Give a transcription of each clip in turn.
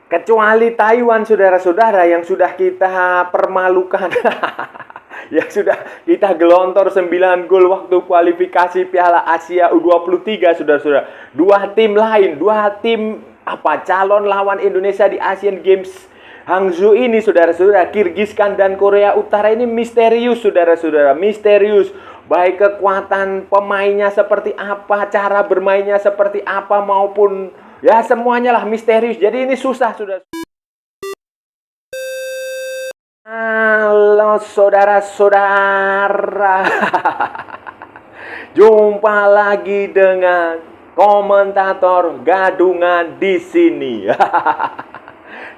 Kecuali Taiwan, saudara-saudara, yang sudah kita permalukan. Yang sudah kita gelontor 9 gol waktu kualifikasi Piala Asia U23, saudara-saudara. Dua tim calon lawan Indonesia di Asian Games Hangzhou ini, saudara-saudara, Kirgistan dan Korea Utara ini misterius, saudara-saudara, misterius. Baik kekuatan pemainnya seperti apa, cara bermainnya seperti apa, maupun ya semuanya lah misterius. Jadi ini susah, saudara. Halo saudara-saudara. Jumpa lagi dengan komentator gadungan di sini.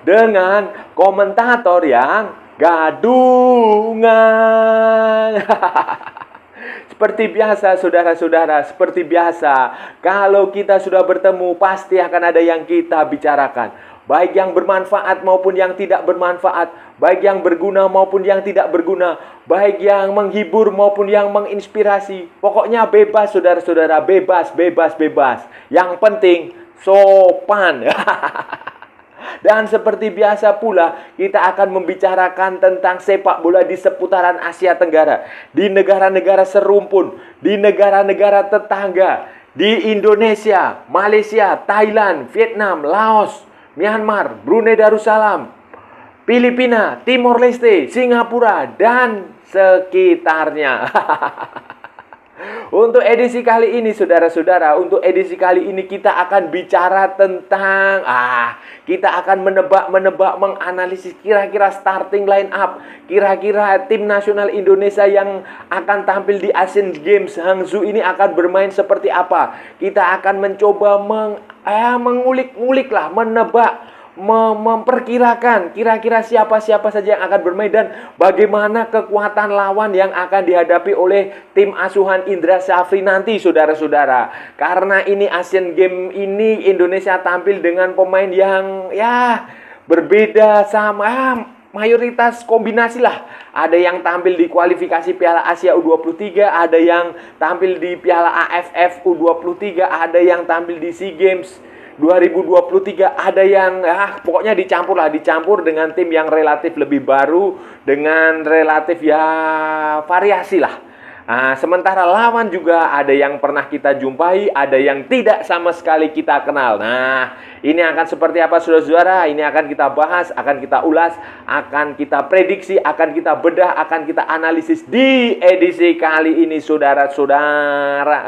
Dengan komentator yang gadungan. Seperti biasa, saudara-saudara, seperti biasa, kalau kita sudah bertemu pasti akan ada yang kita bicarakan. Baik yang bermanfaat maupun yang tidak bermanfaat, baik yang berguna maupun yang tidak berguna, baik yang menghibur maupun yang menginspirasi. Pokoknya bebas, saudara-saudara, bebas, bebas, bebas. Yang penting sopan. Dan seperti biasa pula, kita akan membicarakan tentang sepak bola di seputaran Asia Tenggara, di negara-negara serumpun, di negara-negara tetangga, di Indonesia, Malaysia, Thailand, Vietnam, Laos, Myanmar, Brunei Darussalam, Filipina, Timor Leste, Singapura, dan sekitarnya. Untuk edisi kali ini, saudara-saudara, untuk edisi kali ini kita akan bicara tentang kita akan menebak-menebak, menganalisis kira-kira starting line up, kira-kira tim nasional Indonesia yang akan tampil di Asian Games Hangzhou ini akan bermain seperti apa. Kita akan mencoba mengulik-ngulik lah, menebak, memperkirakan kira-kira siapa-siapa saja yang akan bermain dan bagaimana kekuatan lawan yang akan dihadapi oleh tim asuhan Indra Syafri nanti, saudara-saudara. Karena ini Asian Games ini Indonesia tampil dengan pemain yang berbeda, sama mayoritas kombinasi lah. Ada yang tampil di kualifikasi Piala Asia U23, ada yang tampil di Piala AFF U23, ada yang tampil di SEA Games 2023, ada yang pokoknya dicampur dengan tim yang relatif lebih baru, dengan relatif variasi lah. Sementara lawan juga ada yang pernah kita jumpai, ada yang tidak sama sekali kita kenal. Nah, ini akan seperti apa, saudara-saudara? Ini akan kita bahas, akan kita ulas, akan kita prediksi, akan kita bedah, akan kita analisis di edisi kali ini, saudara-saudara.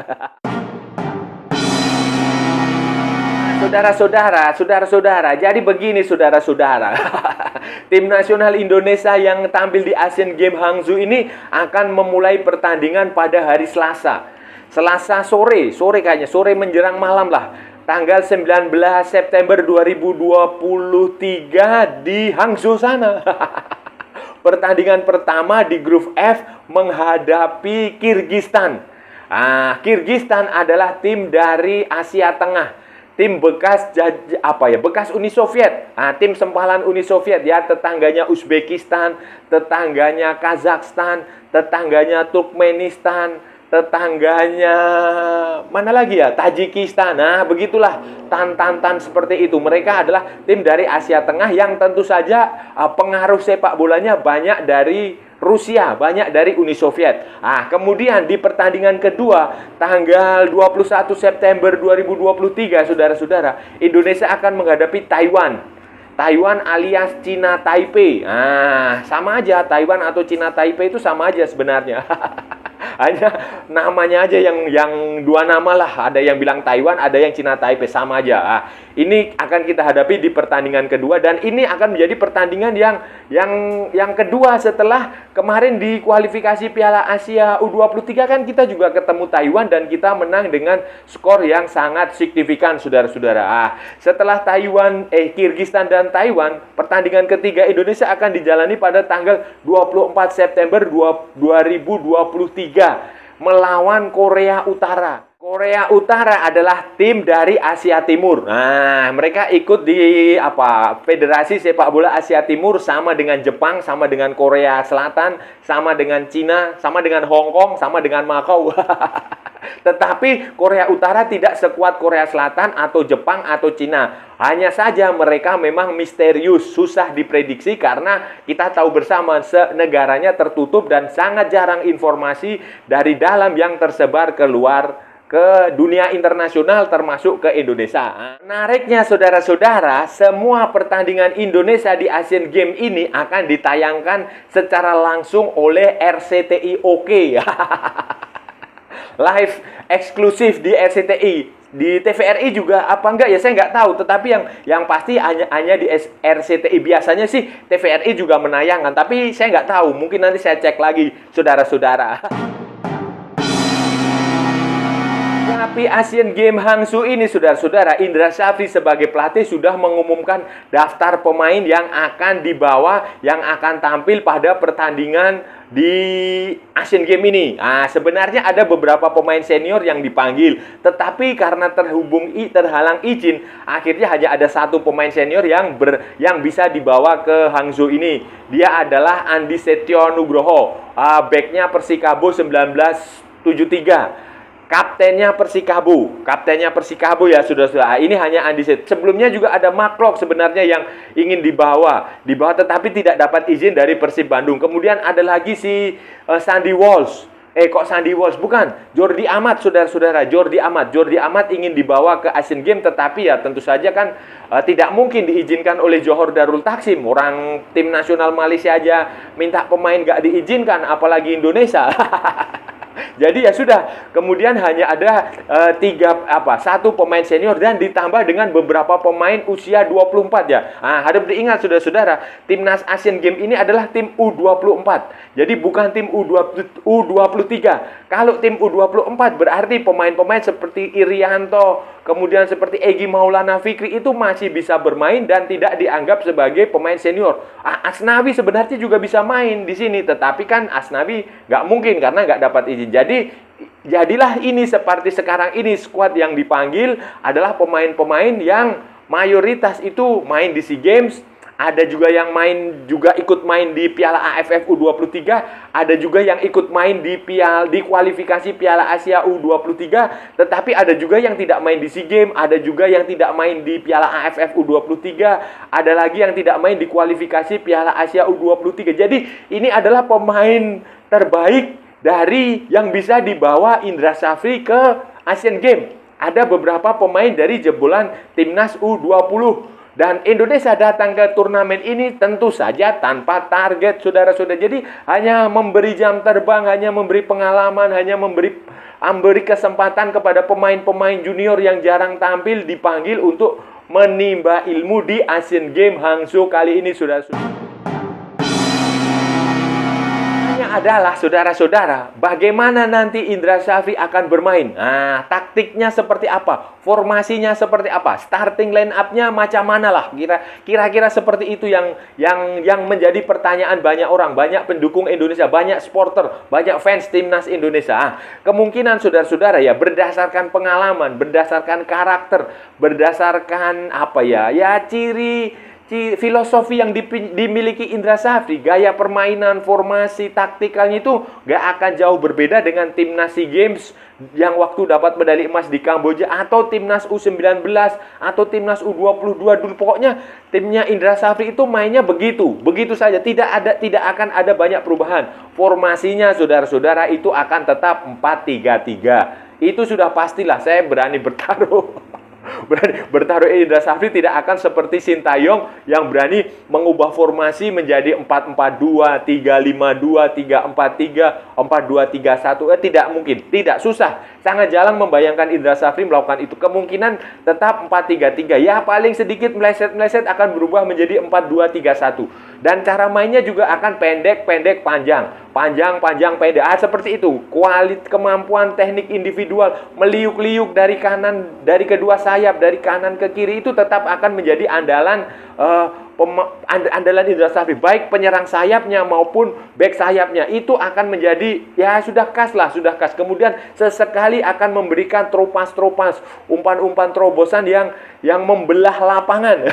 Saudara-saudara, jadi begini, saudara-saudara. Tim nasional Indonesia yang tampil di Asian Games Hangzhou ini akan memulai pertandingan pada hari Selasa. Selasa sore kayaknya, sore menjelang malam lah. Tanggal 19 September 2023 di Hangzhou sana. Pertandingan pertama di grup F menghadapi Kirgistan. Kirgistan adalah tim dari Asia Tengah. Tim bekas bekas Uni Soviet. Tim sempalan Uni Soviet ya, tetangganya Uzbekistan, tetangganya Kazakhstan, tetangganya Turkmenistan, tetangganya mana lagi ya? Tajikistan. Begitulah tan seperti itu. Mereka adalah tim dari Asia Tengah yang tentu saja pengaruh sepak bolanya banyak dari Rusia, banyak dari Uni Soviet. Kemudian di pertandingan kedua, tanggal 21 September 2023, saudara-saudara, Indonesia akan menghadapi Taiwan. Taiwan alias Cina Taipei. Sama aja, Taiwan atau Cina Taipei itu sama aja sebenarnya. Hanya namanya aja yang dua nama lah. Ada yang bilang Taiwan, ada yang Cina Taipei, sama aja. Ini akan kita hadapi di pertandingan kedua, dan ini akan menjadi pertandingan yang kedua setelah kemarin di kualifikasi Piala Asia U23 kan kita juga ketemu Taiwan dan kita menang dengan skor yang sangat signifikan, saudara-saudara. Setelah Kirgistan dan Taiwan, pertandingan ketiga Indonesia akan dijalani pada tanggal 24 September 2023 melawan Korea Utara. Korea Utara adalah tim dari Asia Timur. Mereka ikut di Federasi Sepak Bola Asia Timur, sama dengan Jepang, sama dengan Korea Selatan, sama dengan Cina, sama dengan Hong Kong, sama dengan Macau. Tetapi Korea Utara tidak sekuat Korea Selatan atau Jepang atau Cina. Hanya saja mereka memang misterius, susah diprediksi karena kita tahu bersama negaranya tertutup dan sangat jarang informasi dari dalam yang tersebar keluar ke dunia internasional termasuk ke Indonesia. Menariknya saudara-saudara, semua pertandingan Indonesia di Asian Games ini akan ditayangkan secara langsung oleh RCTI OK. Live eksklusif di RCTI. Di TVRI juga apa enggak ya saya nggak tahu, tetapi yang pasti hanya di RCTI. Biasanya sih TVRI juga menayangkan, tapi saya nggak tahu, mungkin nanti saya cek lagi saudara-saudara. Tapi Asian Games Hangzhou ini, saudara-saudara, Indra Syafri sebagai pelatih sudah mengumumkan daftar pemain yang akan dibawa, yang akan tampil pada pertandingan di Asian Games ini. Nah, sebenarnya ada beberapa pemain senior yang dipanggil, tetapi karena terhalang izin, akhirnya hanya ada satu pemain senior yang bisa dibawa ke Hangzhou ini. Dia adalah Andi Setio Nugroho, backnya Persikabo 1973. Kaptennya Persikabo ya saudara-saudara. Ini hanya Andi Set. Sebelumnya juga ada Mark Klok sebenarnya yang ingin dibawa tetapi tidak dapat izin dari Persib Bandung. Kemudian ada lagi si Sandy Walsh. Sandy Walsh? Bukan, Jordi Amat, saudara-saudara. Jordi Amat ingin dibawa ke Asian Games, tetapi ya tentu saja kan tidak mungkin diizinkan oleh Johor Darul Taksim. Orang tim nasional Malaysia aja minta pemain gak diizinkan, apalagi Indonesia. Jadi ya sudah, kemudian hanya ada satu pemain senior dan ditambah dengan beberapa pemain usia 24 ya. Nah, harus diingat saudara-saudara, timnas Asian Games ini adalah tim U24. Jadi bukan tim U23. Kalau tim U24 berarti pemain-pemain seperti Irianto, kemudian seperti Egy Maulana Fikri itu masih bisa bermain dan tidak dianggap sebagai pemain senior. Asnawi sebenarnya juga bisa main di sini, tetapi kan Asnawi nggak mungkin karena nggak dapat izin. Jadilah ini seperti sekarang ini, skuad yang dipanggil adalah pemain-pemain yang mayoritas itu main di SEA Games. Ada juga yang ikut main di Piala AFF U23, ada juga yang ikut main di kualifikasi Piala Asia U23, tetapi ada juga yang tidak main di SEA Games, ada juga yang tidak main di Piala AFF U23, ada lagi yang tidak main di kualifikasi Piala Asia U23. Jadi ini adalah pemain terbaik dari yang bisa dibawa Indra Syafri ke Asian Games. Ada beberapa pemain dari jebolan timnas U20. Dan Indonesia datang ke turnamen ini tentu saja tanpa target, saudara-saudara. Jadi hanya memberi jam terbang, hanya memberi pengalaman, hanya memberi kesempatan kepada pemain-pemain junior yang jarang tampil, dipanggil untuk menimba ilmu di Asian Games Hangzhou kali ini, saudara-saudara. Adalah saudara-saudara, bagaimana nanti Indra Syafri akan bermain. Nah, taktiknya seperti apa, formasinya seperti apa, starting line up-nya macam mana lah, kira-kira seperti itu yang menjadi pertanyaan banyak orang, banyak pendukung Indonesia, banyak supporter, banyak fans timnas Indonesia. Kemungkinan saudara-saudara ya, berdasarkan pengalaman, berdasarkan karakter, berdasarkan ciri filosofi yang dimiliki Indra Syafri, gaya permainan, formasi, taktikalnya itu gak akan jauh berbeda dengan timnas SEA Games yang waktu dapat medali emas di Kamboja, atau timnas U19 atau timnas U22 dulu. Pokoknya timnya Indra Syafri itu mainnya begitu saja, tidak akan ada banyak perubahan. Formasinya saudara-saudara itu akan tetap 4-3-3. Itu sudah pastilah, saya berani bertaruh. Indra Syafri tidak akan seperti Sintayong yang berani mengubah formasi menjadi 4-4-2, 3-5-2, 3-4-3, 4-2-3-1. Tidak mungkin, tidak, susah. Sangat jarang membayangkan Indra Syafri melakukan itu. Kemungkinan tetap 4-3-3. Ya paling sedikit meleset-meleset akan berubah menjadi 4-2-3-1. Dan cara mainnya juga akan pendek-pendek panjang. Panjang-panjang pendek. Seperti itu. Kemampuan teknik individual meliuk-liuk dari kanan, dari kedua sayap, dari kanan ke kiri itu tetap akan menjadi andalan Indra Syafri. Baik penyerang sayapnya maupun back sayapnya itu akan menjadi sudah khas. Kemudian sesekali akan memberikan tropas-tropas, umpan-umpan terobosan yang membelah lapangan.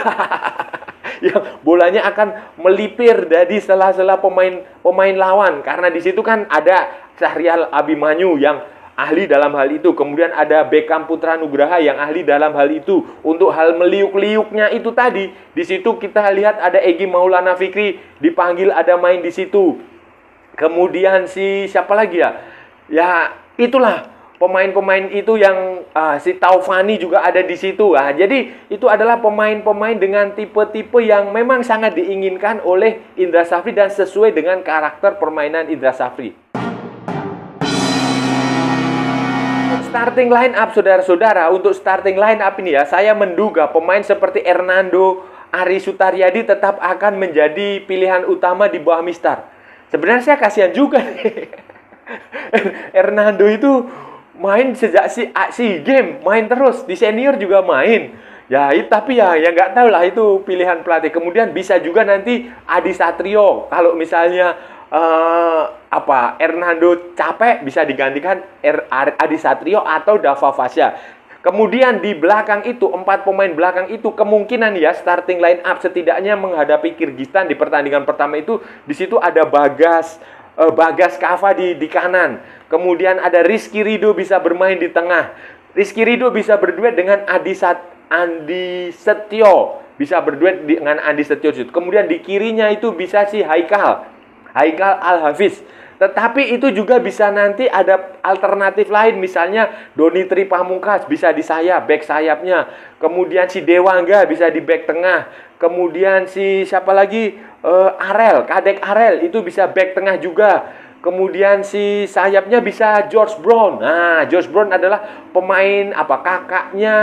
Yang bolanya akan melipir dari sela-sela pemain lawan, karena di situ kan ada Syahrial Abimanyu yang ahli dalam hal itu. Kemudian ada Beckham Putra Nugraha yang ahli dalam hal itu. Untuk hal meliuk-liuknya itu tadi, di situ kita lihat ada Egy Maulana Fikri dipanggil, ada main di situ. Kemudian si siapa lagi ya? Ya itulah pemain-pemain itu yang si Taufani juga ada di situ. Jadi itu adalah pemain-pemain dengan tipe-tipe yang memang sangat diinginkan oleh Indra Safri dan sesuai dengan karakter permainan Indra Safri. Starting line up, saudara-saudara, untuk starting line up ini ya, saya menduga pemain seperti Hernando, Ari Sutaryadi tetap akan menjadi pilihan utama di bawah Mistar. Sebenarnya saya kasihan juga nih. Hernando itu main sejak si game, main terus, di senior juga main. Ya, tapi ya nggak tahu lah, itu pilihan pelatih. Kemudian bisa juga nanti Adi Satrio, kalau misalnya Hernando capek bisa digantikan Adi Satrio atau Dava Fasya. Kemudian di belakang itu, 4 pemain belakang itu kemungkinan ya starting line up setidaknya menghadapi Kirgistan di pertandingan pertama itu, di situ ada Bagas Kava di kanan. Kemudian ada Rizky Ridho bisa bermain di tengah. Rizky Ridho bisa berduet dengan Andi Setio, bisa berduet dengan Andi Setio. Kemudian di kirinya itu bisa si Haikal Al-Hafiz. Tetapi itu juga bisa nanti ada alternatif lain, misalnya Doni Tri Pamungkas bisa di sayap, back sayapnya. Kemudian si Dewangga bisa di back tengah. Kemudian si siapa lagi? Kadek Arel itu bisa back tengah juga. Kemudian si sayapnya bisa George Brown. Nah, George Brown adalah pemain kakaknya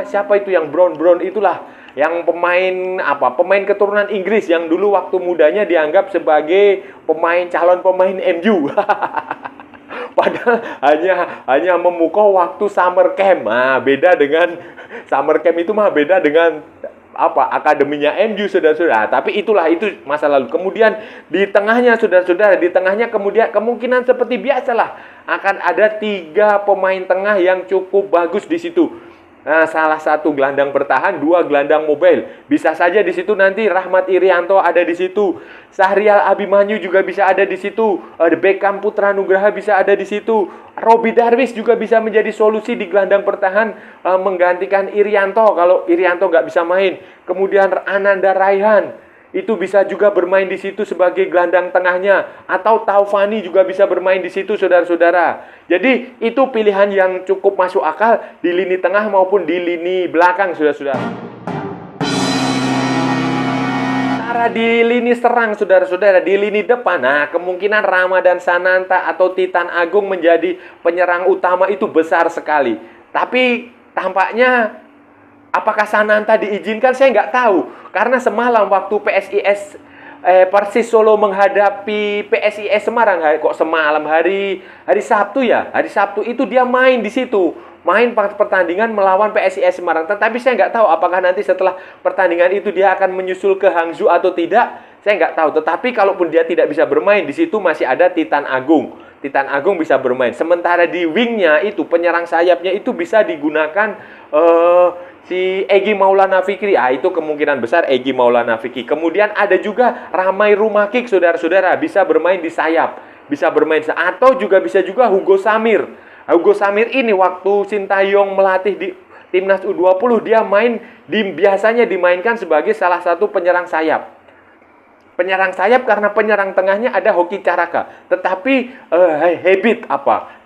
siapa itu yang Brown itulah. Yang pemain keturunan Inggris yang dulu waktu mudanya dianggap sebagai calon pemain MU. Padahal hanya memukau waktu summer camp. Beda dengan summer camp itu beda dengan akademinya MU, saudara-saudara. Tapi itu masa lalu. Kemudian di tengahnya, saudara-saudara, kemudian kemungkinan seperti biasalah akan ada 3 pemain tengah yang cukup bagus di situ. Nah, salah satu gelandang bertahan, 2 gelandang mobile. Bisa saja di situ nanti Rahmat Irianto ada di situ. Sahrial Abimanyu juga bisa ada di situ. Beckham Putra Nugraha bisa ada di situ. Robi Darwis juga bisa menjadi solusi di gelandang bertahan menggantikan Irianto kalau Irianto nggak bisa main. Kemudian Ananda Raihan itu bisa juga bermain di situ sebagai gelandang tengahnya, atau Taufani juga bisa bermain di situ, saudara-saudara. Jadi itu pilihan yang cukup masuk akal di lini tengah maupun di lini belakang, saudara-saudara. Cara di lini serang, saudara-saudara, di lini depan, kemungkinan Ramadan Sananta atau Titan Agung menjadi penyerang utama itu besar sekali. Tapi tampaknya apakah Sananta diizinkan? Saya nggak tahu. Karena semalam waktu Persis Solo menghadapi PSIS Semarang, kok semalam hari Sabtu ya? Hari Sabtu itu dia main di situ. Main pertandingan melawan PSIS Semarang. Tetapi saya nggak tahu apakah nanti setelah pertandingan itu dia akan menyusul ke Hangzhou atau tidak. Saya nggak tahu. Tetapi kalaupun dia tidak bisa bermain, di situ masih ada Titan Agung. Titan Agung bisa bermain. Sementara di wingnya itu, penyerang sayapnya itu bisa digunakan si Egy Maulana Fikri. Itu kemungkinan besar Egy Maulana Fikri. Kemudian ada juga Ramai Rumakik, saudara-saudara, bisa bermain di sayap, bisa bermain, atau bisa juga Hugo Samir. Hugo Samir ini waktu Sintayong melatih di Timnas U20, dia biasanya dimainkan sebagai salah satu penyerang sayap. Penyerang sayap karena penyerang tengahnya ada Hoki Caraka. Tetapi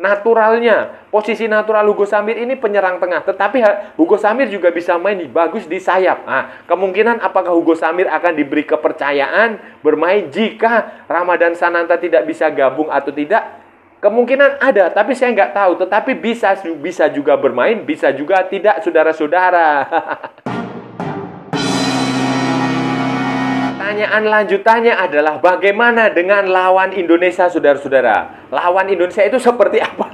naturalnya, posisi natural Hugo Samir ini penyerang tengah. Tetapi Hugo Samir juga bisa main bagus di sayap. Kemungkinan apakah Hugo Samir akan diberi kepercayaan bermain jika Ramadan Sananta tidak bisa gabung atau tidak? Kemungkinan ada, tapi saya nggak tahu. Tetapi bisa juga bermain, bisa juga tidak, saudara-saudara. Pertanyaan lanjutannya adalah bagaimana dengan lawan Indonesia, saudara-saudara? Lawan Indonesia itu seperti apa?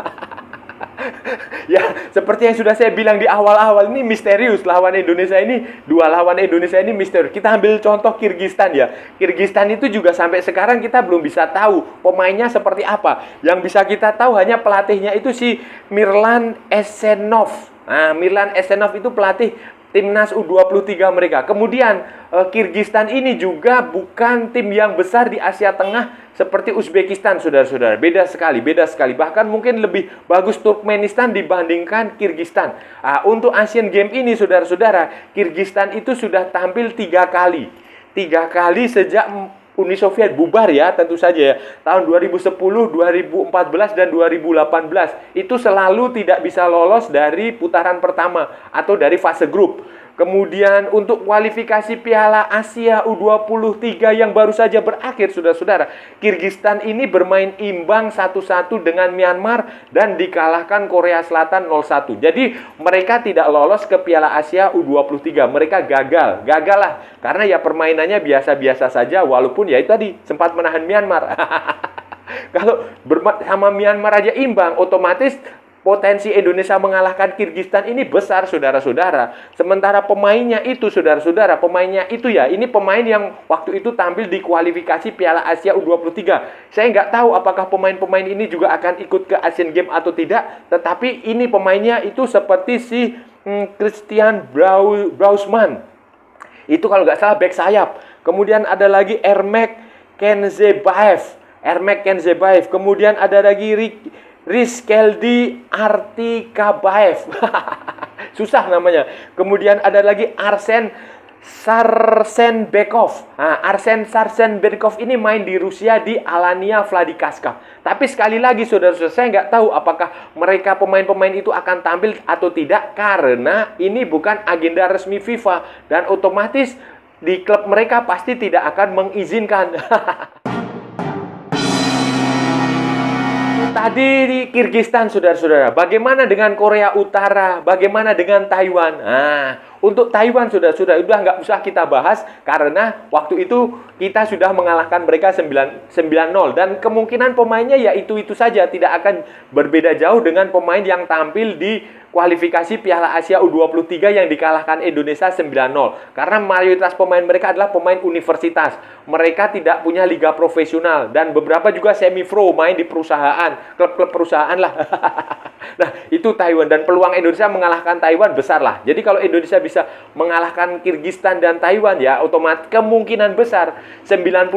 Ya, seperti yang sudah saya bilang di awal-awal, ini misterius. Lawan Indonesia ini, 2 lawan Indonesia ini misterius. Kita ambil contoh Kirgistan ya. Kirgistan itu juga sampai sekarang kita belum bisa tahu pemainnya seperti apa. Yang bisa kita tahu hanya pelatihnya itu si Mirlan Esenov. Mirlan Esenov itu pelatih timnas U23 mereka. Kemudian Kirgistan ini juga bukan tim yang besar di Asia Tengah seperti Uzbekistan, saudara-saudara. Beda sekali, beda sekali. Bahkan mungkin lebih bagus Turkmenistan dibandingkan Kirgistan. Untuk Asian Games ini, saudara-saudara, Kirgistan itu sudah tampil 3 kali. 3 kali sejak Uni Soviet bubar ya, tentu saja ya. Tahun 2010, 2014, dan 2018. Itu selalu tidak bisa lolos dari putaran pertama atau dari fase grup. Kemudian untuk kualifikasi Piala Asia U23 yang baru saja berakhir, saudara-saudara, Kirgistan ini bermain imbang 1-1 dengan Myanmar dan dikalahkan Korea Selatan 0-1. Jadi mereka tidak lolos ke Piala Asia U23. Mereka gagal lah. Karena ya permainannya biasa-biasa saja, walaupun ya itu tadi sempat menahan Myanmar. Kalau sama Myanmar aja imbang, otomatis potensi Indonesia mengalahkan Kirgistan ini besar, saudara-saudara. Sementara pemainnya itu, saudara-saudara, pemainnya itu ya, ini pemain yang waktu itu tampil di kualifikasi Piala Asia U23. Saya nggak tahu apakah pemain-pemain ini juga akan ikut ke Asian Games atau tidak, tetapi ini pemainnya itu seperti si Christian Brausman. Itu kalau nggak salah back sayap. Kemudian ada lagi Ermek Kenzebaev. Kemudian ada lagi Rizkeldi Artikabaev. Susah namanya. Kemudian ada lagi Arsen Sarsenbekov. Arsen Sarsenbekov ini main di Rusia di Alania Vladikavkaz. Tapi sekali lagi, saudara-saudara, saya nggak tahu apakah mereka pemain-pemain itu akan tampil atau tidak, karena ini bukan agenda resmi FIFA. Dan otomatis di klub mereka pasti tidak akan mengizinkan. Tadi di Kirgistan, saudara-saudara. Bagaimana dengan Korea Utara? Bagaimana dengan Taiwan? Untuk Taiwan, saudara-saudara, udah nggak usah kita bahas karena waktu itu kita sudah mengalahkan mereka 9-0. Dan kemungkinan pemainnya ya itu-itu saja. Tidak akan berbeda jauh dengan pemain yang tampil di kualifikasi Piala Asia U23 yang dikalahkan Indonesia 9-0. Karena mayoritas pemain mereka adalah pemain universitas. Mereka tidak punya liga profesional. Dan beberapa juga semi-pro, main di perusahaan. Klub-klub perusahaan lah. Nah, itu Taiwan. Dan peluang Indonesia mengalahkan Taiwan besar lah. Jadi kalau Indonesia bisa mengalahkan Kirgistan dan Taiwan, ya otomatis kemungkinan besar 99%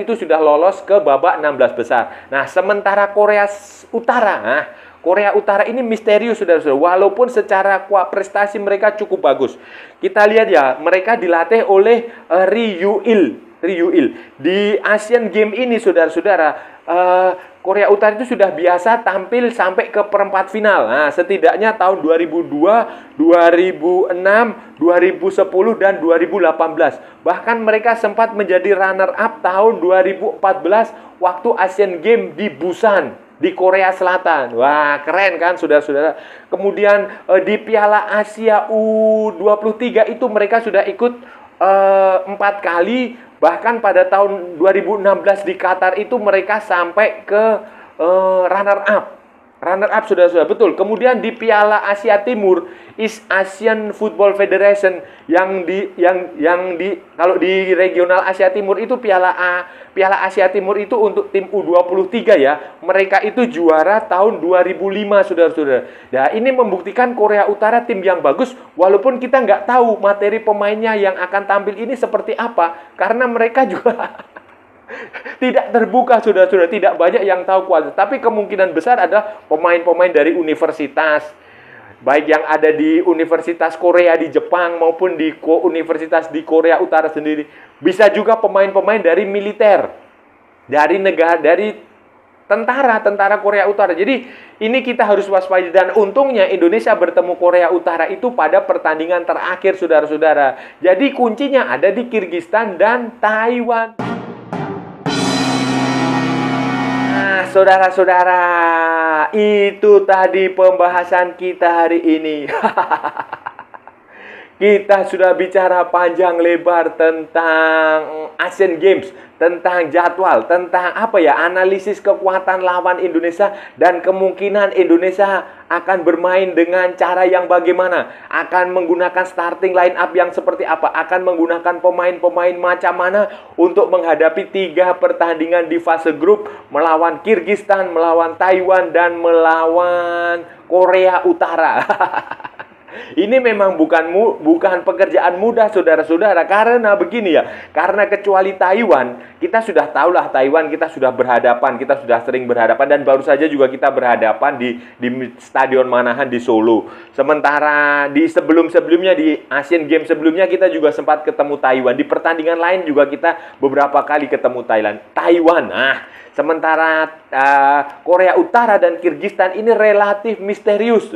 itu sudah lolos ke babak 16 besar. Nah, sementara Korea Utara ini misterius, saudara-saudara. Walaupun secara prestasi mereka cukup bagus. Kita lihat ya, mereka dilatih oleh Ri Yuil. Di Asian Games ini, saudara-saudara, Korea Utara itu sudah biasa tampil sampai ke perempat final. Nah, setidaknya tahun 2002, 2006, 2010, dan 2018. Bahkan mereka sempat menjadi runner-up tahun 2014 waktu Asian Games di Busan, di Korea Selatan. Wah, keren kan, saudara-saudara. Kemudian di Piala Asia U23 itu mereka sudah ikut 4 kali. Bahkan pada tahun 2016 di Qatar itu mereka sampai ke runner-up, saudara-saudara, betul. Kemudian di Piala Asia Timur, East Asian Football Federation yang kalau di regional Asia Timur itu Piala Asia Timur itu untuk tim U23 ya. Mereka itu juara tahun 2005, saudara-saudara. Nah, ini membuktikan Korea Utara tim yang bagus, walaupun kita nggak tahu materi pemainnya yang akan tampil ini seperti apa, karena mereka juga tidak terbuka, saudara-saudara. Tidak banyak yang tahu kualitas. Tapi kemungkinan besar adalah pemain-pemain dari universitas, baik yang ada di Universitas Korea di Jepang maupun di universitas di Korea Utara sendiri. Bisa juga pemain-pemain dari militer, dari tentara Korea Utara. Jadi ini kita harus waspada. Dan untungnya Indonesia bertemu Korea Utara itu pada pertandingan terakhir, saudara-saudara. Jadi kuncinya ada di Kirgistan dan Taiwan. Nah, saudara-saudara, itu tadi pembahasan kita hari ini. Kita sudah bicara panjang lebar tentang Asian Games, tentang jadwal, tentang analisis kekuatan lawan Indonesia, dan kemungkinan Indonesia akan bermain dengan cara yang bagaimana, akan menggunakan starting line up yang seperti apa, akan menggunakan pemain-pemain macam mana untuk menghadapi 3 pertandingan di fase grup melawan Kirgistan, melawan Taiwan, dan melawan Korea Utara. Ini memang bukan pekerjaan mudah, saudara-saudara. Karena begini ya, karena kecuali Taiwan, kita sudah tahulah Taiwan, kita sudah berhadapan, kita sudah sering berhadapan, dan baru saja juga kita berhadapan di Stadion Manahan di Solo. Sementara di sebelumnya di Asian Games sebelumnya kita juga sempat ketemu Taiwan. Di pertandingan lain juga kita beberapa kali ketemu Taiwan. Sementara Korea Utara dan Kirgistan ini relatif misterius.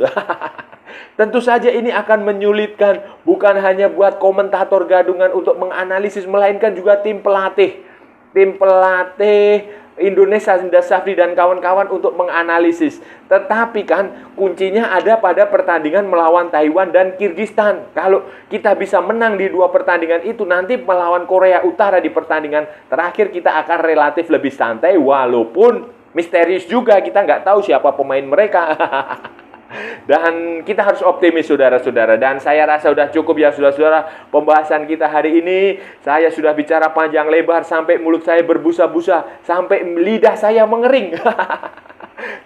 Tentu saja ini akan menyulitkan bukan hanya buat komentator gadungan untuk menganalisis, melainkan juga tim pelatih. Tim pelatih Indonesia, Indra Safri dan kawan-kawan untuk menganalisis. Tetapi kan kuncinya ada pada pertandingan melawan Taiwan dan Kirgistan. Kalau kita bisa menang di dua pertandingan itu, nanti melawan Korea Utara di pertandingan terakhir kita akan relatif lebih santai. Walaupun misterius juga, kita nggak tahu siapa pemain mereka. Dan kita harus optimis, saudara-saudara. Dan saya rasa sudah cukup ya, saudara-saudara, pembahasan kita hari ini. Saya sudah bicara panjang lebar sampai mulut saya berbusa-busa, sampai lidah saya mengering.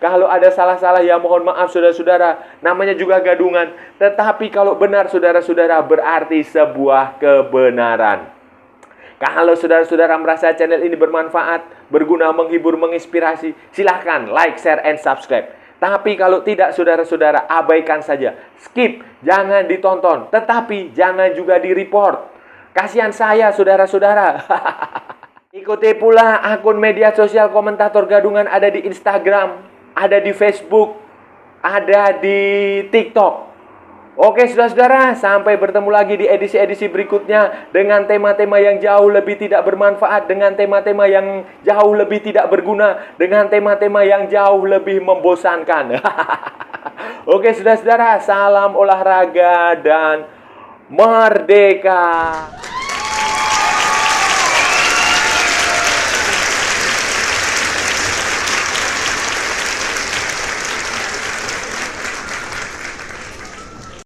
Kalau ada salah-salah ya mohon maaf, saudara-saudara. Namanya juga gadungan. Tetapi kalau benar, saudara-saudara, berarti sebuah kebenaran. Kalau saudara-saudara merasa channel ini bermanfaat, berguna, menghibur, menginspirasi, silahkan like, share, and subscribe. Tapi kalau tidak, saudara-saudara, abaikan saja. Skip, jangan ditonton. Tetapi jangan juga di-report. Kasihan saya, saudara-saudara. Ikuti pula akun media sosial komentator gadungan, ada di Instagram, ada di Facebook, ada di TikTok. Oke, saudara-saudara, sampai bertemu lagi di edisi-edisi berikutnya dengan tema-tema yang jauh lebih tidak bermanfaat, dengan tema-tema yang jauh lebih tidak berguna, dengan tema-tema yang jauh lebih membosankan. Oke, saudara-saudara, salam olahraga dan merdeka.